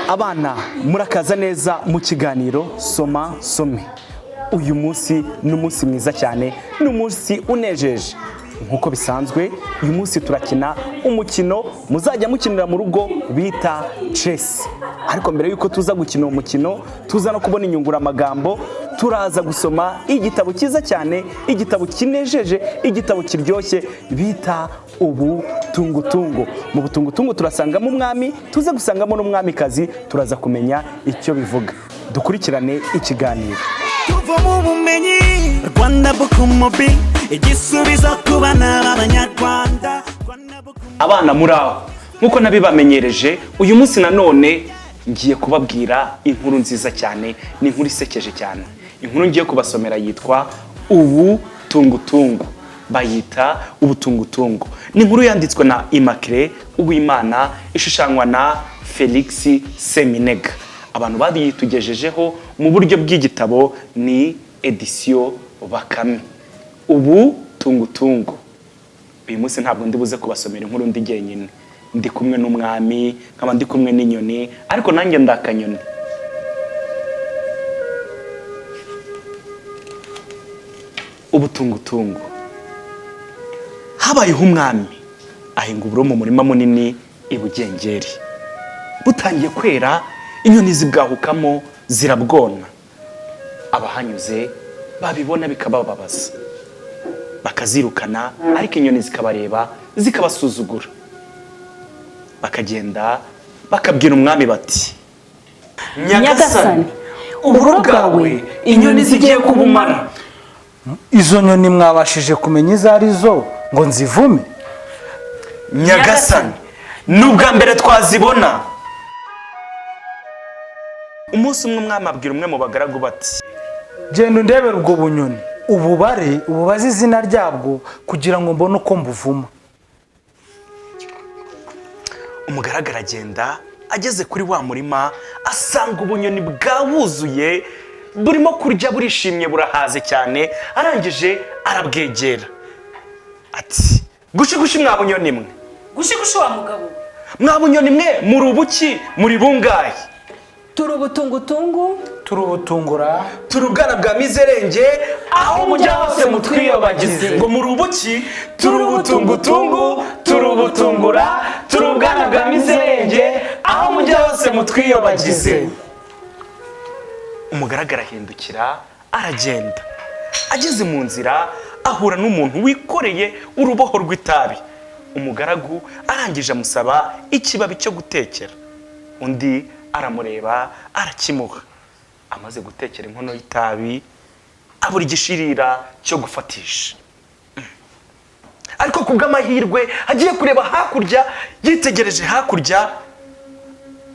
Abana murakaza neza mu kiganiro soma some. Uyu munsi ni umunsi mwiza cyane, ni umunsi unejeje. Nkuko bisanzwe uyu munsi turakina umukino muzajya mukinira mu rugo bita chess. Ariko mbere yuko tuza gukina umukino, tuza no kubona inyungura amagambo, turaza gusoma igitabo cyiza cyane, igitabo kinejeje, igitabo kiryoshye bita UBUTUNGUTUNGU. Mu butungutungu turasangamo umwami, tuze gusangamo n'umwamikazi, turaza kumenya icyo bivuga. Dukurikirane ikiganiro. Tuva mu bumenyi Rwanda bukumobi igisubizo ku bana b'Abanyarwanda. Abana muraho, nkuko nabibamenyereje, uyu munsi nanone ngiye kubabwira inkuru nziza cyane, ni inkuru isekeje cyane. Inkuru ngiye kubasomera yitwa UBUTUNGUTUNGU, bayita UBUTUNGUTUNGU. Ni inkuru yanditswe na Immaculée Uwimana, ishushanywa na Felix Seminega. Abantu badiyitugejejeho mu buryo bw'igitabo ni edition Bakame. UBUTUNGUTUNGU. Uyu munsi ntabwo ndi buze kubasomera inkuru ndi jyenyine, ndi kumwe n'umwami, nkaba ndi kumwe n'inyoni, ariko nanjye ndakanyoni. UBUTUNGUTUNGU. Habayeho umwami ahinga uburo mu murima munini i Bugengeri. Butangiye kwera, inyoni zibwahukamo zirabwona. Abahanyuze babibona bikabababaza, bakazirukana, ariko inyoni zikabareba zikabasuzugura. Bakagenda bakabwira umwami bati, Nyagasani, uburo bwawe inyoni zigiye kubumara. Izo nyoni mwabashije kumenya izo ari zo ngo nzivume? Nyagasani, n'ubwa mbere twazibona. Umunsi umwe umwami abwira umwe mu bagaragu bati, genda undebere ubwo bunyoni, ububaze izina ryabwo kugira ngo mbone uko mbuvuma. Umugaragu aragenda, ageze kuri wa murima asanga ubunyoni bwawuzuye, burimo kurya burishimye burahaze cyane. Arangije arabwegera ati, gushi mwa bunyoni mwe. Gushi wa mugabo. Mwa bunyoni mwe muri ubuki, muri bungahe? Turi ubutungutungu, turi ubutungura, turi ubwana bwa mizerenge, aho mujya hose mutwiyobagize. Ngo muri ubuki, turi ubutungutungu, turi ubutungura, turi ubwana bwa mizerenge, aho mujya hose mutwiyobagize. Umugaragu arahindukira aragenda. Ageze mu nzira ahura n'umuntu wikoreye uruboho rw'itabi. Umugaragu arangije amusaba ikibabi cyo gutekera. Undi aramureba arakimuha. Amaze gutekera inkono y'itabi, abura igishirira cyo gufatisha. Ariko kubw'amahirwe agiye kureba hakurya, yitegereje hakurya,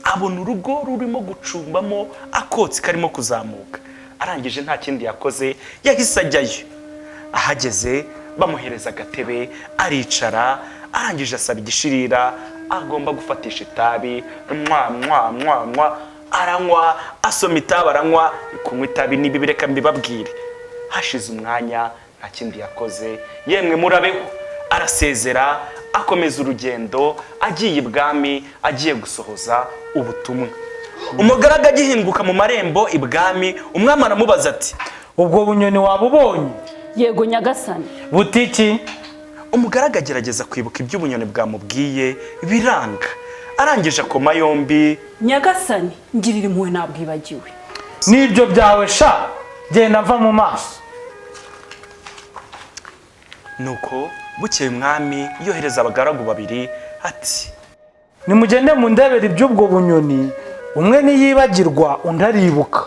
abona urugo rurimo gucumbamo akotsi karimo kuzamuka. Arangije nta kindi yakoze, yahise ajyayo. Ahageze bamuhereza agatebe, aricara. Arangije asaba igishirira agomba gufatisha itabi. Aranywa, asoma itabi aranywa. Kunywa itabi ni bibi, reka mbibabwire. Hashize umwanya nta kindi yakoze, yemwe murabeho. Arasezera, akomeza urugendo, agiye ibwami, agiye gusohoza ubutumwa. Umugaragu agihinguka mu marembo ibwami, umwami aramubaza ati, ubwo bunyoni wabubonye? Yego Nyagasani. Butiki? Umugaragu agerageza kwibuka ibyo ubunyoni bwamubwiye, biranga. Arangije akoma yombi, Nyagasani, ngirira impuhwe nabwibagiwe. Nibyo byawe sha, genda mva mu maso. Nuko bukeye umwami yohereza abagaragu babiri ati, nimugende mundebere iby'ubwo bunyoni, umwe niyibagirwa undi aribuka.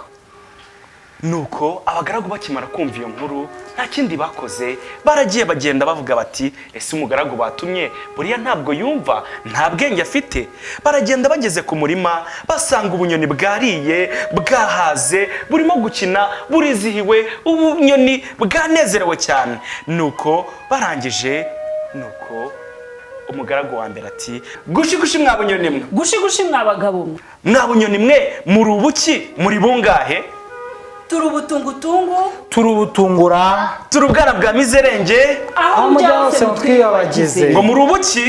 Nuko abagaragu bakimara kumva iyo nkuru, nta kindi bakoze, baragiye bagenda bavuga bati, ese umugaragu batumye buriya ntabwo yumva, nta bwenge afite. Baragenda bageze ku murima, basanga ubunyoni bwariye, bwahaze, burimo gukina, burizihiwe, ubunyoni bwanezerewe cyane. Nuko barangije, umugaragu wa mbere ati, gushi mwa bunyoni mwe. Gushi mwa bagabo mwe. Mwa bunyoni mwe muri ubuki, muri bungahe? turi ubutungutungu turubutungura turi ubwana bwa mizerenge aho mujya hose mutwiyobagize ngo muri ubuki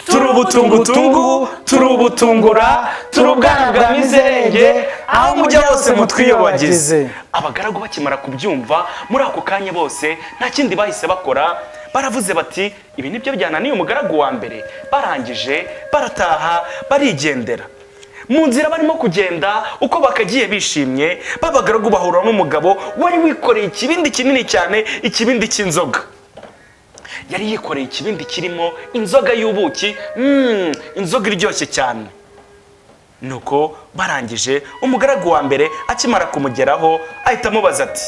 turi ubutungutungu turi ubutungura turi ubwana bwa mizerenge aho mujya hose mutwiyobagize. Abagaragu bakimara kubyumva muri ako kanya bose nta kindi bahise bakora, baravuze bati ibi nibyo byananiye umugaragu wa mbere. Barangije barataha barigendera. Mu nzira barimo kugenda uko bakagiye bishimye, babagaragu bahura n'umugabo wari wikoreye ikibindi kinini cyane, ikibindi cy'inzoga. Yari yikoreye ikibindi kirimo inzoga y'ubuki, inzoga iryoshye cyane. Nuko barangije umugaragu wa mbere akimara kumugeraho ahita amubaza ati,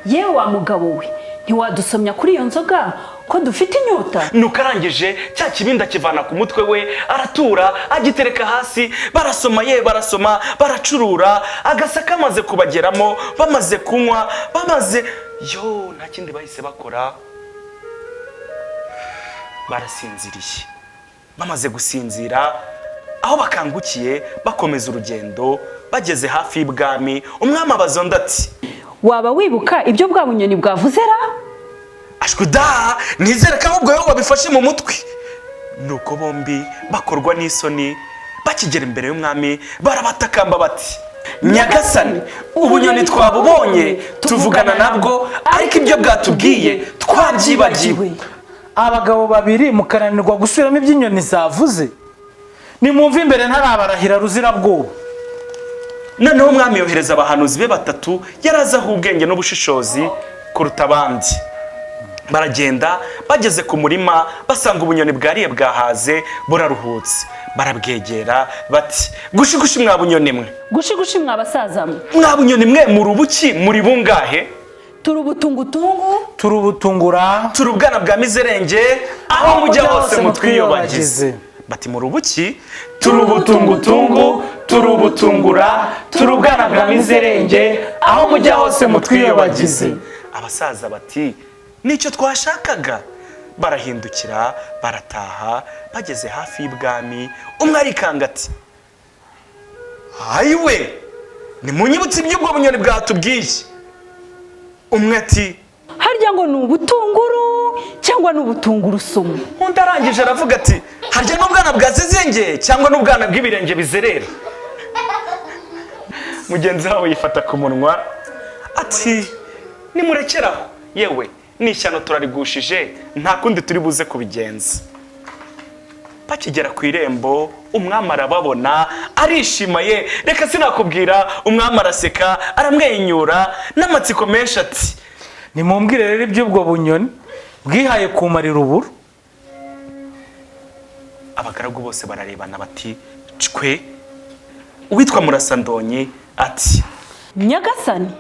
yewe wa mugabo we, ntiwadusomya kuri iyo nzoga ko dufite inyota? nuko arangije cya kibindi akivana ku mutwe we, aratura agitereka hasi. Barasoma barasoma baracurura, agasa kamaze kubageramo, bamaze kunywa, bamaze nta kindi bahise bakora, barasinziriye. Bamaze gusinzira, aho bakangukiye bakomeza urugendo, bageze hafi y'ibwami. Umwami abaza undi ati, waba wibuka ibyo bwa bunyoni bwavuze ra? ashwi da, nizere ko ahubwo yo babifashe mu mutwe. Nuko bombi bakorwa n'isoni, bakigera imbere y'umwami barabatakamba bati, nyagasani, ubunyoni twabubonye tuvugana nabwo, ariko ibyo bwatubwiye twabyibagiwe. Abagabo babiri mukananirwa gusubiramo iby'inyoni zavuze? Nimumve imbere ntarabarahira ruzira bwoba. Noneho umwami yohereza abahanuzi be batatu, yarazaho ubwenge n'ubushishozi kuruta abandi. Baragenda, bageze ku murima basanga ubunyoni bwariye bwahaze buraruhutse. Barabwegera bati, gushigushi mwa bunyoni mwe, gushigushi mwa basaza mwe, mwa bunyoni mwe muri ubuki muri bungahe? turi ubutungutungu turi ubutungura turi ubwana bwa mizerenge aho mujya hose mutwiyobagize. Bati muri ubuki turi ubutungutungu turi ubutungura turi ubwana bwa mizerenge aho mujya hose mutwiyobagize. Abasaza bati, nicyo twashakaga. Barahindukira barataha. Bageze hafi y'ibwami, umwe arikanga ati, hayiwe, nimunyibutse iby'ubwo bunyoni bwatubwiye. Umwe ati, harya ngo ni ubutunguru cyangwa ni ubutungurusumu? undi arangije aravuga ati, harya n'ubwana bwa zizenge cyangwa n'ubwana bw'ibirenge bizerera. Mugenzi wawe yifata ku munwa ati, nimurekeraho, yewe n'ishyano turarigushije, nta kundi turi buze kubigenza. Bakigera ku irembo, umwami arababona arishima. Reka sinakubwira, umwami araseka aramwenyura n'amatsiko menshi ati, nimumbwire rero iby'ubwo bunyoni bwihaye kumarira uburo. Abagaragu bose bararebana bati, cwe. Uwitwa Murasandonyi ati, nyagasani,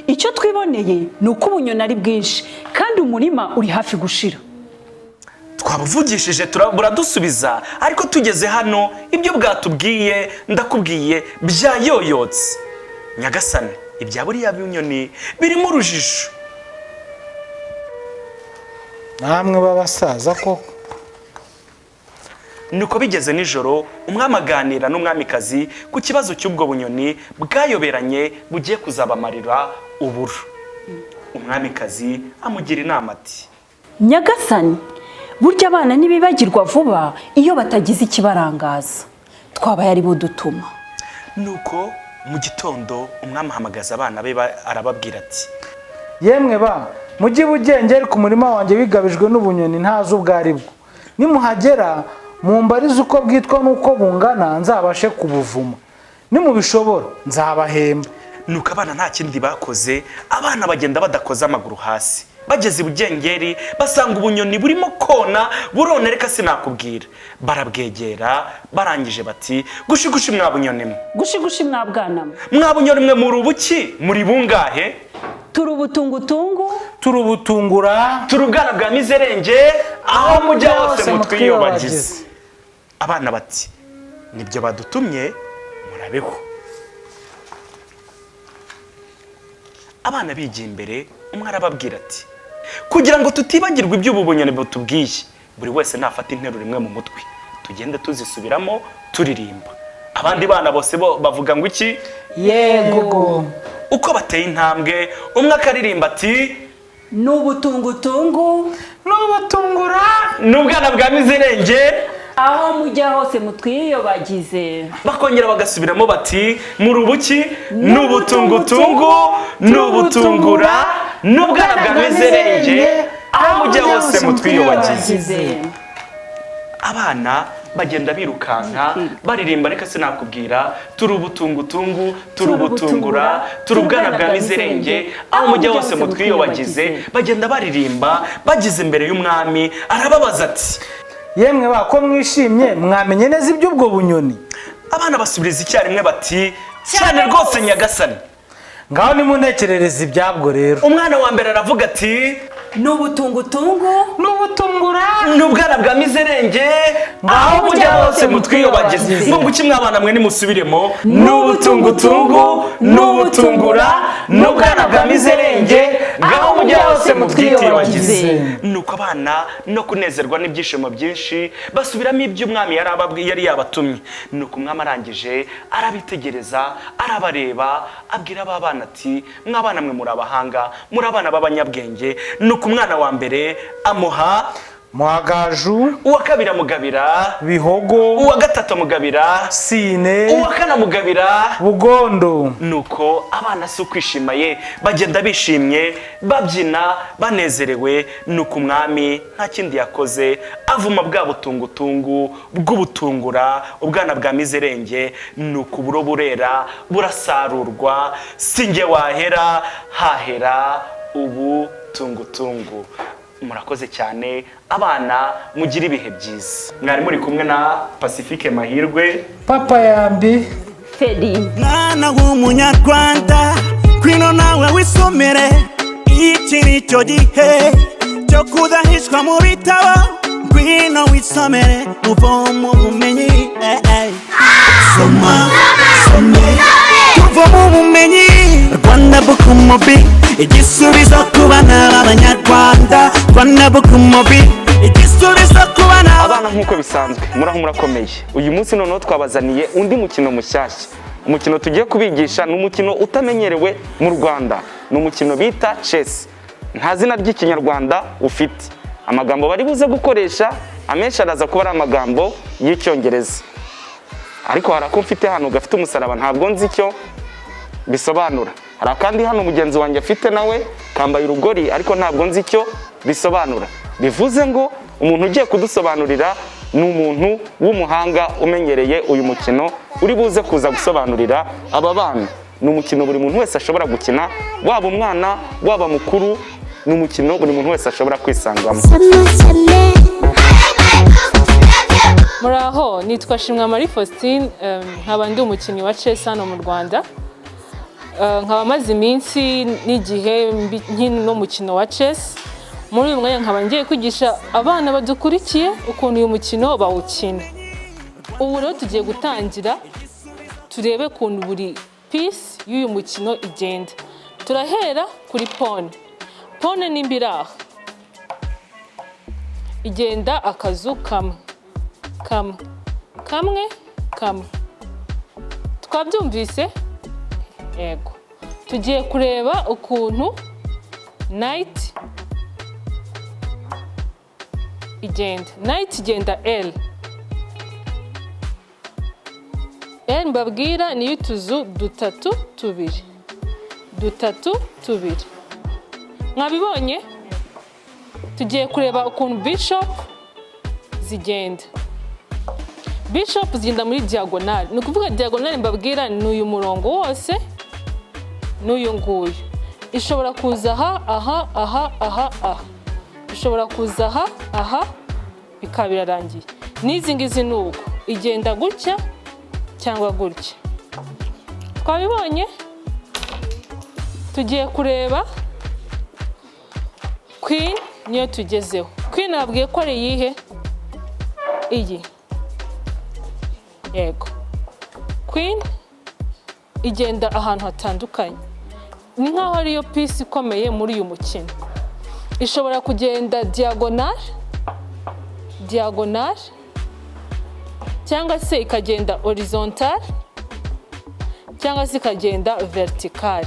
icyo twiboneye ni uko ubunyoni ari bwinshi kandi umurima uri hafi gushira. twabuvugishije buradusubiza, ariko tugeze hano ibyo bwatubwiye ndakubwiye byayoyotse. Nyagasani, ibya buriya bunyoni birimo urujijo. Namwe b'abasaza koko. Nuko bigeze nijoro, umwami aganira n'umwamikazi ku kibazo cy'ubwo bunyoni bwayoberanye bugiye kuzabamarira uburo. Umwamikazi amugira inama ati, nyagasani, burya abana ntibibagirwa vuba iyo batagize ikibarangaza. Twabaye ari bo dutuma. Nuko mu gitondo umwami ahamagaza abana be arababwira ati, yemwe ba, mujye bugenge ku murima wanjye wigabijwe n'ubunyoni ntazi ubwo ari bwo. Nimuhagera mumbarize uko bwitwa n'uko bungana, nzabashe kubuvuma. Nimubishobora nzabahemba. Nuko abana nta kindi bakoze, abana bagenda badakoza amaguru hasi. Bageze ibugengeri basanga ubunyoni burimo kona, burone reka sinakubwira. Barabwegera, barangije bati, gushigushi mwa bunyoni mwe, gushigushi mwa bwana mwe, mwa bunyoni mwe muri ubuki muri bungahe? turi ubutungutungu turi ubutungura turi ubwana bwa mizerenge aho mujya hose mutwiyobagize. Abana bati, nibyo badutumye, murabeho. Abana bigiye imbere, umwe arababwira ati, kugira ngo tutibagirwa iby'ubu bunyoni butubwiye, buri wese nafata interuro imwe mu mutwe, tugende tuzisubiramo turirimba. Abandi bana bose bo bavuga ngo iki? Yego. uko bateye intambwe umwe akaririmba ati n'ubutungutungu n'ubutungura n'ubwana bwa mizerenge aho mujya hose mutwiyobagize. bakongera bagasubiramo bati murubuki n'ubutungutungu n'ubutungura n'ubwana bwa mizerenge aho mujya hose mutwiyobagize. Abana bagenda birukanka baririmba, reka sinakubwira, turi ubutungutungu, turi ubutungura, turi ubwana bwa mizerenge aho mujya hose mutwiyobagize. Bagenda baririmba bageze imbere y'umwami, arababaza ati yemwe bako mwishimye mwamenye neza iby'ubwo bunyoni. Abana basubiriza icyarimwe bati cyane rwose nyagasani. Ngaho nimuntekerereza ibyabwo rero. Umwana wa mbere aravuga ati n'ubutungutungu n'ubutungura n'ubwana bwa mizerenge aho mujya hose mutwiyobagize. Ngo nguki mwabana mwe nimusubiremo, n'ubutungutungu n'ubutungura n'ubwana bwa mizerenge aho mujya hose mutwiyobagize. Nuko abana no kunezerwa n'ibyishimo byinshi basubiramo ibyo umwami yari yabatumye. Nuko umwami arangije arabitegereza, arabareba, abwira aba bana ati mwabana mwe muri abahanga, muri abana b'abanyabwenge. Nuko umwana wa mbere amuha Mwagaju, uwa kabiri amugabira Bihogo, uwa gatatu amugabira Sine, uwa kane amugabira Bugondo. Nuko abana si ukwishima ye, bagenda bishimye babyina banezerewe. Nuko umwami nta kindi yakoze, avuma bwa butungutungu bw'ubutungura, ubwana bwa mizerenge. Nuko uburo burera burasarurwa, singe wahera hahera ubutungutungu. Murakoze cyane abana, mugira ibihe byiza. Mwari muri kumwe na Pacifique Mahirwe, Papa Yambi, Fedi. mwana w'umunyarwanda kwino nawe wisomere, iki nicyo gihe cyo kudahishwa mu bitabo. Kwino wisomere uvoma ubumenyi, soma some tuvoma ubumenyi. Rwanda Bukumobi, igisubizo ku bana b'abanyarwanda. Rwanda Bukumobi, igisubizo ku bana. abana nk'uko bisanzwe muraho murakomeye. Uyu munsi noneho twabazaniye undi mukino mushyashya. Umukino tugiye kubigisha ni umukino utamenyerewe mu Rwanda, ni umukino bita chess. Nta zina ry'ikinyarwanda ufite, amagambo bari buze gukoresha amenshi araza kuba ari amagambo y'icyongereza, ariko hari ako mfite hano gafite umusaraba ntabwo nzi icyo bisobanura. Hari akandi hano mugenzi wanjye afite nawe kambaye urugori ariko ntabwo nzi icyo bisobanura. Bivuze ngo umuntu ugiye kudusobanurira ni umuntu w'umuhanga umenyereye uyu mukino, uri buze kuza gusobanurira aba bana. Ni umukino buri muntu wese ashobora gukina, waba umwana waba mukuru. Ni umukino buri muntu wese ashobora kwisangamo. Muraho, nitwa Shimwa Marie Faustine, nkaba ndi umukinnyi wa chess hano mu Rwanda. Nkaba maze iminsi n'igihe nkino n'umukino wa chess. Muri uyu mwanya nkaba ngiye kwigisha abana badukurikiye ukuntu uyu mukino bawukina. Ubu rero tugiye gutangira turebe ukuntu buri piece y'uyu mukino igenda. Turahera kuri pawn. Pawn ni imbiraha, igenda akazu kamwe kamwe kamwe kamwe. Twabyumvise? Yego. Tugiye kureba ukuntu knight igenda. Knight igenda L. L mbabwira ni utuzu dutatu tubiri. Dutatu tubiri. Mwabibonye? Tugiye kureba ukuntu bishop zigenda. Bishop zigenda muri diagonal. Ni ukuvuga diagonal mbabwira ni uyu murongo wose n'uyu nguyu. Ishobora kuza aha. Ishobora kuza aha bikaba birarangiye. N'izi ngizi ni uko. Igenda gutya cyangwa gutya. Twabibonye? Tugiye kureba Queen niyo tugezeho. Queen nabwiye ko ari iyihe? Iyi. Yego. Queen igenda ahantu hatandukanye. Ni nkaho ariyo piece ikomeye muri uyu mukino. Ishobora kugenda diagonal, cyangwa se ikagenda horizontal, cyangwa se ikagenda vertical.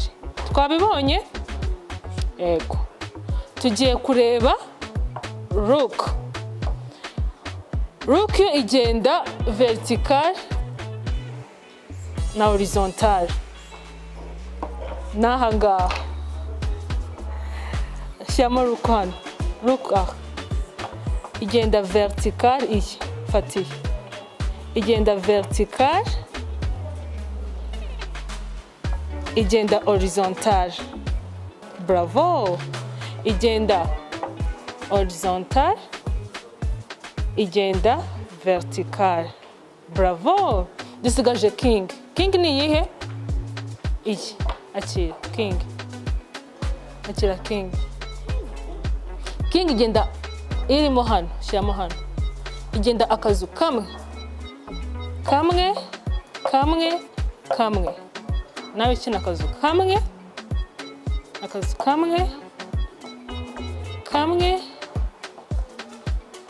twabibonye yego tugiye kureba rook yo igenda vertical na horizontal n'aha ngaha shyiramo rook hano rook aha igenda vertical iyi fatiye igenda vertical igenda horizontal bravo igenda horizontal igenda vertical bravo dusigaje king ni iyihe iyi akira king igenda irimo hano shyiramo hano igenda akazu kamwe nawe kina akazu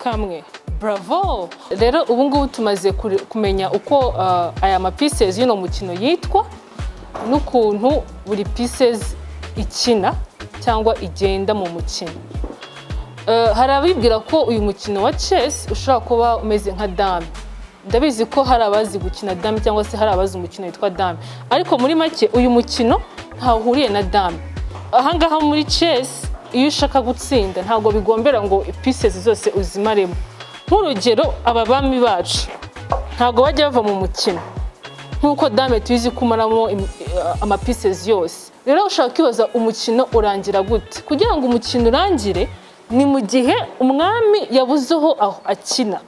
kamwe bravo rero ubu ngubu tumaze kumenya uko aya ma pieces y'uno mukino yitwa n'ukuntu buri pieces ikina cyangwa igenda mu mukino. Hari abibwira ko uyu mukino wa chess ushobora kuba umeze nka dame. Ndabizi ko hari abazi gukina dame cyangwa se hari abazi umukino witwa dame, ariko muri make uyu mukino ntahuriye na dame. Ahangaha muri chess iyo ushaka gutsinda ntabwo bigombera ngo pieces zose uzimaremo. Nk'urugero aba bami bacu ntabwo bajya bava mu mukino nkuko dame tuzi kumaramo ama pieces yose. Rero ushaka kwibaza umukino urangira gute? Kugira ngo umukino urangire ni mu gihe umwami yabuzeho aho akina.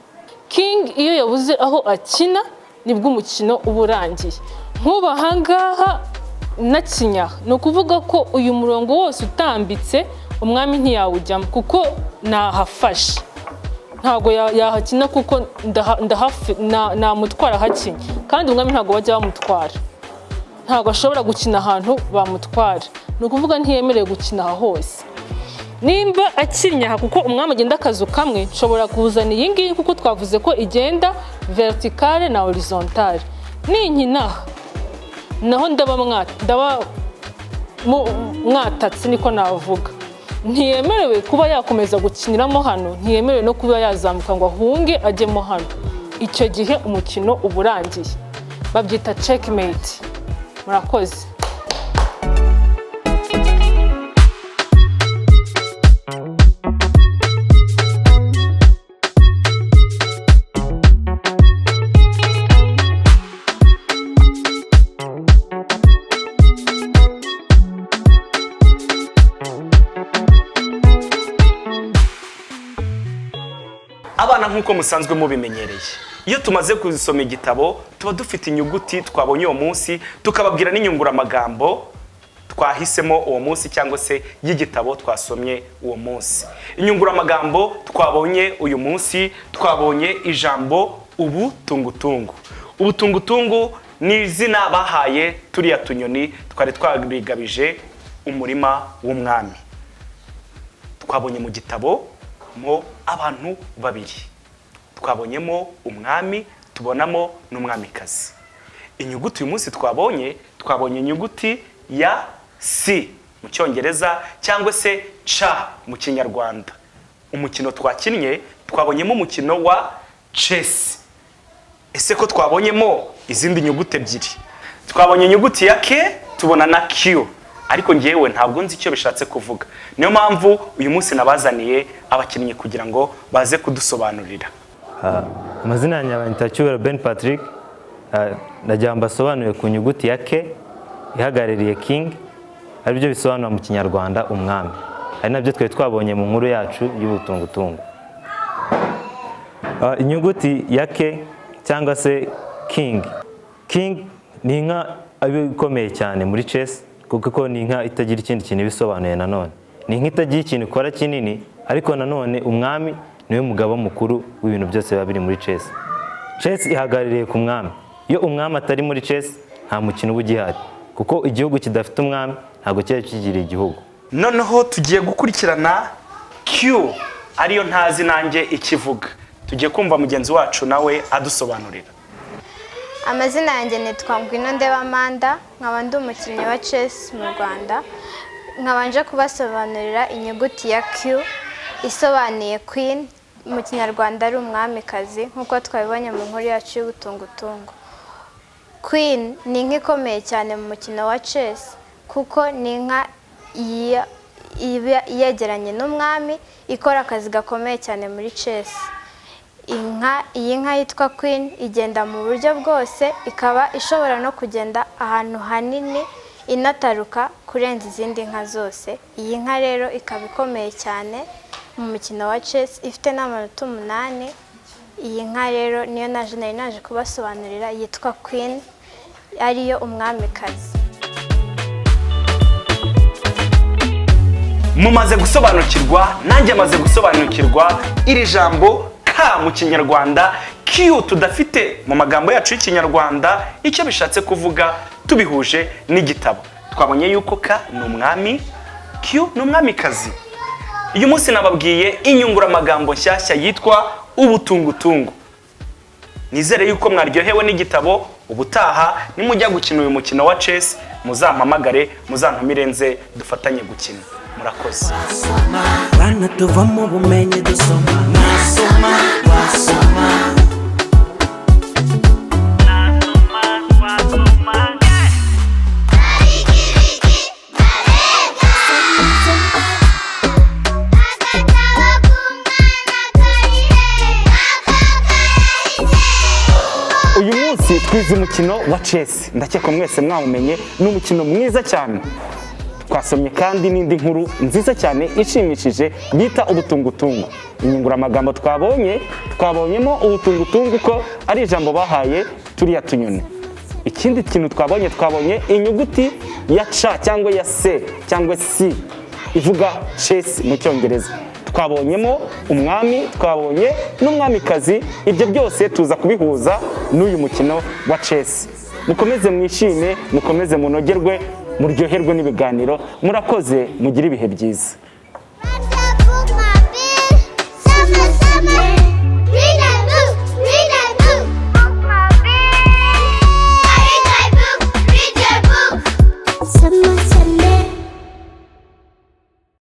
King iyo yabuze aho akina nibwo umukino uba urangiye. Nkuba hangaha nakinya no kuvuga ko uyu murongo wose utambitse umwami ntiyawujyamo kuko nahafashe. Ntago yahakina kuko namutwara hakinya, kandi umwami ntago bajya bamutwara. Ntago ashobora gukina ahantu bamutwara. No kuvuga ntiyemerewe gukina aha hose. Nimba akinya kuko umwami agenda akazu kamwe, nshobora kuzana iyi ngiyi kuko twavuze ko igenda verticale na horizontale. Ninkina naho ndaba mwatatse niko navuga. Ntiyemerewe kuba yakomeza gukiniramo hano, ntiyemerewe no kuba yazamuka ngo ahunge ajyemo hano. Icyo gihe umukino uba urangiye. Babyita checkmate. Murakoze. Abana nkuko musanzwe mubimenyereye, iyo tumaze kuzisoma igitabo tuba dufite inyuguti twabonye uwo munsi, tukababwira n'inyunguramagambo twahisemo uwo munsi cyangwa se y'igitabo twasomye uwo munsi. Inyunguramagambo twabonye uyu munsi, twabonye ijambo ubutungutungu. Ubutungutungu ni izina bahaye turiya tunyoni twari twabigabije umurima w'umwami. Twabonye mu gitabo mo abantu babiri. Twabonyemo umwami, tubonamo n'umwamikazi. Inyuguti uyu munsi twabonye inyuguti ya C mu cyongereza cyangwa se C mu kinyarwanda. Umukino twakinnye twabonyemo umukino wa chess. Ese ko twabonyemo izindi nyuguti ebyiri. Twabonye inyuguti ya K, tubona na Q. Ariko ngewe ntabwo nzi icyo bishatse kuvuga. Niyo mpamvu uyu munsi nabazaniye abakinnyi kugira ngo baze kudusobanurira. Amazina yanjye abanyitacyubahiro Ben Patrick, ndagira mbasobanurire ku nyuguti ya K ihagarariye King, ari byo bisobanura mu kinyarwanda umwami. Ari nabyo twari twabonye mu nkuru yacu y'ubutungutungu. Inyuguti ya K cyangwa se King. King ni inka ikomeye cyane muri chess, kuko ni inka itagira ikindi kintu bisobanuye nanone. Ni inka itagira ikintu ikora kinini, ariko nanone umwami niwe mugabo mukuru w'ibintu byose biba biri muri chess. Chess ihagarariye ku mwami. Iyo umwami atari muri chess nta mukino uba ugihari, kuko igihugu kidafite umwami ntabwo cyari kigira igihugu. Noneho tugiye gukurikirana Q, ariyo ntazi nanjye ikivuga. Tugiye kumva mugenzi wacu nawe adusobanurira. Amazina yanjye nitwa MUKUNDE Amanda, nkaba ndi umukinnyi wa chess mu Rwanda. Nkabanje kubasobanurira inyuguti ya Q isobanuye Queen mu Kinyarwanda ari umwamikazi nk'uko twabibonye mu nkuru yacu y'ubutungutungu. Queen ni inka ikomeye cyane mu mukino wa chess kuko ni inka yegeranye n'umwami ikora akazi gakomeye cyane muri chess. Iyi nka yitwa Queen igenda mu buryo bwose, ikaba ishobora no kugenda ahantu hanini inataruka kurenza izindi nka zose. Iyi nka rero ikaba ikomeye cyane mu mukino wa chess, ifite n'amanota 8. Iyi nka rero niyo naje kubasobanurira, yitwa Queen ariyo umwamikazi. Mumaze gusobanukirwa, nanjye maze gusobanukirwa iri jambo ka mu Kinyarwanda, Q tudafite mu magambo yacu y'Ikinyarwanda icyo bishatse kuvuga tubihuje n'igitabo. Twabonye yuko ka ni umwami, Q ni umwamikazi. Uyu munsi nababwiye inyungura amagambo nshyashya yitwa ubutungutungu. Nizere yuko mwaryohewe n'igitabo. Ubutaha nimujya gukina uyu mukino wa chess muzampamagare, muzantumire nze dufatanye gukina. Murakoze. Bana tuvamo bumenyi dusoma, nasoma, wasoma. Uyu munsi twize umukino wa chess. Ndakeka mwese mwawumenye, ni umukino mwiza cyane. Twasomye kandi n'indi nkuru nziza cyane ishimishije bita ubutungutungu. Inyungura amagambo twabonyemo ubutungutungu ko ari ijambo bahaye turiya tunyoni. Ikindi kintu twabonye inyuguti ya C cyangwa ya C cyangwa C ivuga chess mu Cyongereza. Twabonyemo umwami, twabonye n'umwamikazi. Ibyo byose tuza kubihuza n'uyu mukino wa chess. Mukomeze mwishime, mukomeze munogerwe, muryoherwe n'ibiganiro. Murakoze, mugire ibihe byiza.